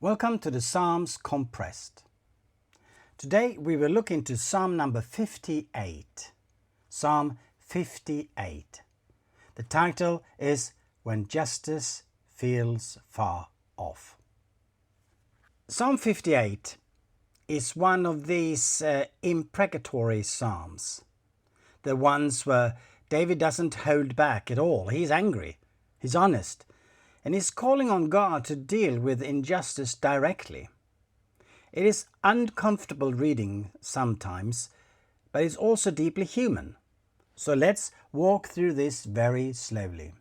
Welcome to the Psalms Compressed. Today we will look into Psalm number 58. Psalm 58. The title is When Justice Feels Far Off. Psalm 58 is one of these imprecatory psalms. The ones where David doesn't hold back at all. He's angry, he's honest, and he's calling on God to deal with injustice directly. It is uncomfortable reading sometimes, but it's also deeply human. So let's walk through this very slowly.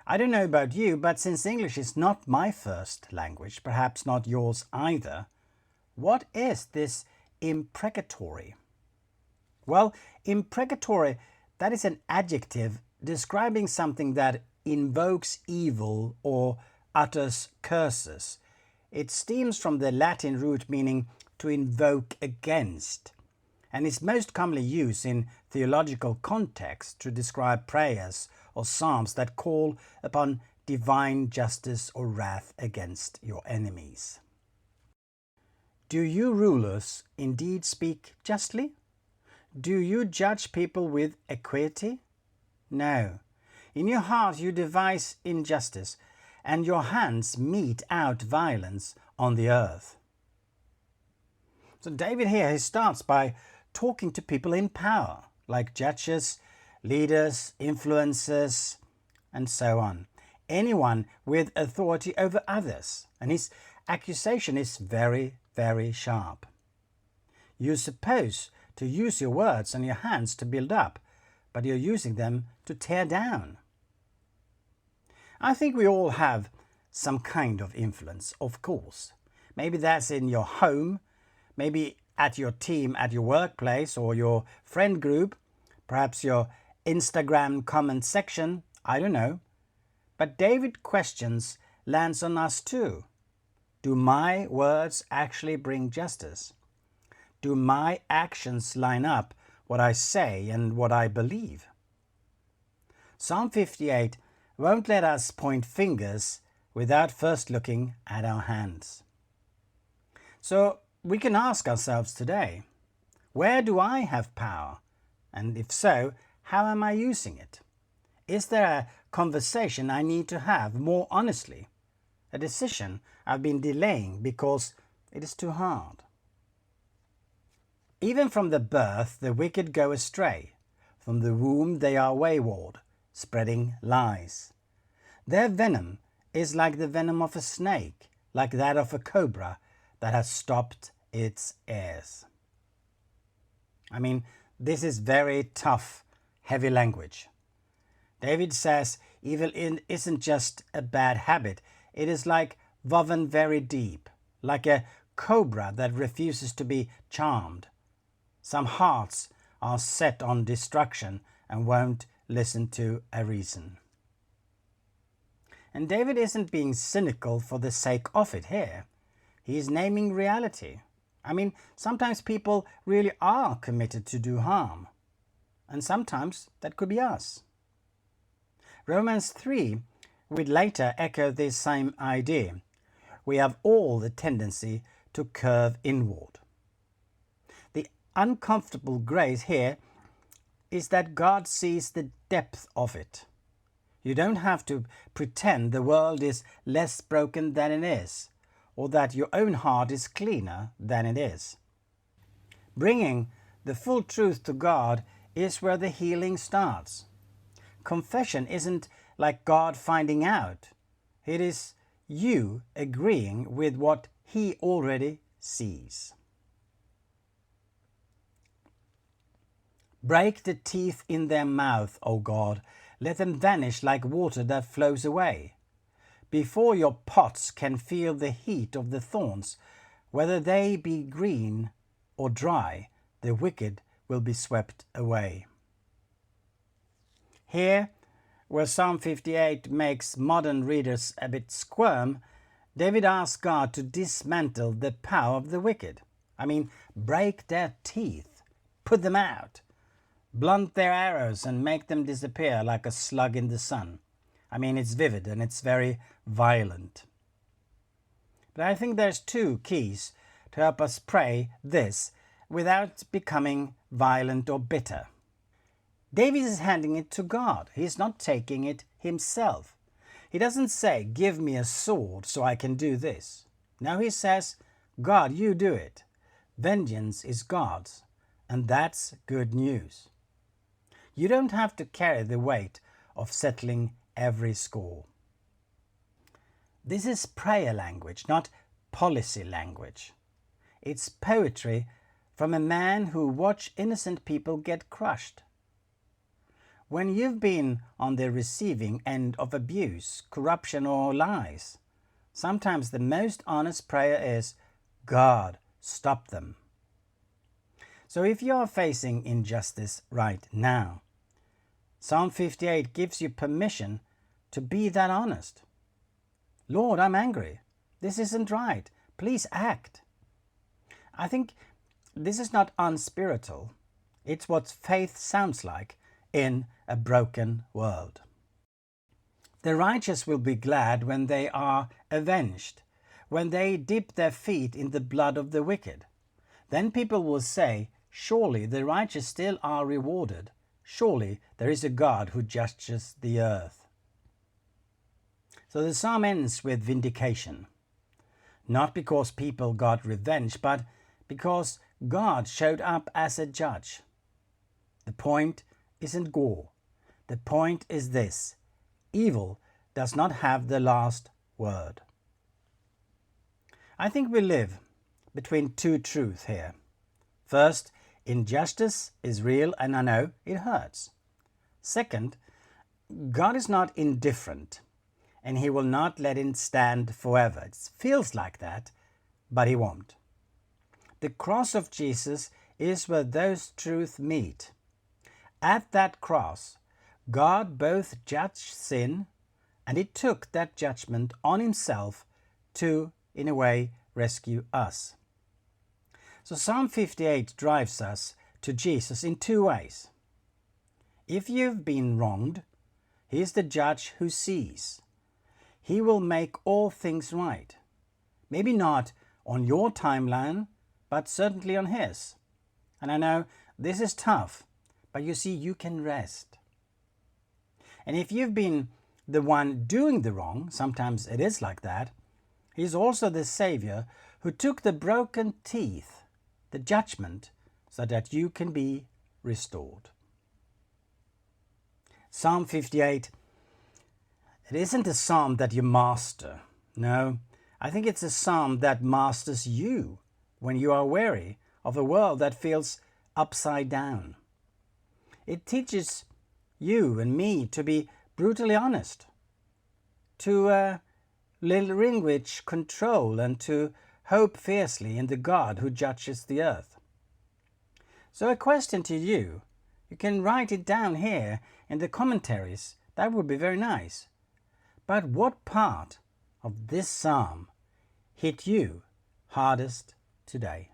I don't know about you, but since English is not my first language, perhaps not yours either, what is this imprecatory? Well, imprecatory, that is an adjective describing something that invokes evil or utters curses. It stems from the Latin root meaning to invoke against, and is most commonly used in theological context to describe prayers or psalms that call upon divine justice or wrath against your enemies. Do you rulers indeed speak justly? Do you judge people with equity? No. In your heart you devise injustice, and your hands mete out violence on the earth. So David here, he starts by talking to people in power, like judges, leaders, influencers, and so on. Anyone with authority over others. And his accusation is very, very sharp. You're supposed to use your words and your hands to build up, but you're using them to tear down. I think we all have some kind of influence, of course. Maybe that's in your home, maybe at your team, at your workplace, or your friend group, perhaps your Instagram comment section, I don't know. But David's questions lands on us too. Do my words actually bring justice? Do my actions line up what I say and what I believe? Psalm 58 won't let us point fingers without first looking at our hands. So we can ask ourselves today, where do I have power? And if so, how am I using it? Is there a conversation I need to have more honestly? A decision I've been delaying because it is too hard? Even from the birth the wicked go astray. From the womb they are wayward, spreading lies. Their venom is like the venom of a snake, like that of a cobra that has stopped its ears. I mean, this is very tough, heavy language. David says evil isn't just a bad habit. It is like woven very deep, like a cobra that refuses to be charmed. Some hearts are set on destruction and won't listen to a reason. And David isn't being cynical for the sake of it here. He is naming reality. I mean, sometimes people really are committed to do harm. And sometimes that could be us. Romans 3 would later echo this same idea. We have all the tendency to curve inward. The uncomfortable grace here is that God sees the depth of it. You don't have to pretend the world is less broken than it is, or that your own heart is cleaner than it is. Bringing the full truth to God is where the healing starts. Confession isn't like God finding out. It is you agreeing with what He already sees. Break the teeth in their mouth, O God. Let them vanish like water that flows away. Before your pots can feel the heat of the thorns, whether they be green or dry, the wicked will be swept away. Here, where Psalm 58 makes modern readers a bit squirm, David asks God to dismantle the power of the wicked. I mean, break their teeth, put them out. Blunt their arrows and make them disappear like a slug in the sun. I mean, it's vivid and it's very violent. But I think there's two keys to help us pray this without becoming violent or bitter. David is handing it to God. He's not taking it himself. He doesn't say, give me a sword so I can do this. No, he says, God, you do it. Vengeance is God's, and that's good news. You don't have to carry the weight of settling every score. This is prayer language, not policy language. It's poetry from a man who watched innocent people get crushed. When you've been on the receiving end of abuse, corruption or lies, sometimes the most honest prayer is, God, stop them. So if you are facing injustice right now, Psalm 58 gives you permission to be that honest. Lord, I'm angry. This isn't right. Please act. I think this is not unspiritual. It's what faith sounds like in a broken world. The righteous will be glad when they are avenged, when they dip their feet in the blood of the wicked. Then people will say, surely the righteous still are rewarded. Surely there is a God who judges the earth. So the psalm ends with vindication. Not because people got revenge, but because God showed up as a judge. The point isn't gore. The point is this: evil does not have the last word. I think we live between two truths here. First, injustice is real and I know it hurts. Second, God is not indifferent and He will not let it stand forever. It feels like that, but He won't. The cross of Jesus is where those truths meet. At that cross, God both judged sin and He took that judgment on Himself to, in a way, rescue us. So Psalm 58 drives us to Jesus in two ways. If you've been wronged, He is the judge who sees. He will make all things right. Maybe not on your timeline, but certainly on His. And I know this is tough, but you see, you can rest. And if you've been the one doing the wrong, sometimes it is like that, He's also the Savior who took the broken teeth, the judgment, so that you can be restored. Psalm 58, it isn't a psalm that you master. No, I think it's a psalm that masters you when you are weary of a world that feels upside down. It teaches you and me to be brutally honest, to relinquish control and to hope fiercely in the God who judges the earth. So a question to you, you can write it down here in the commentaries, that would be very nice. But what part of this psalm hit you hardest today?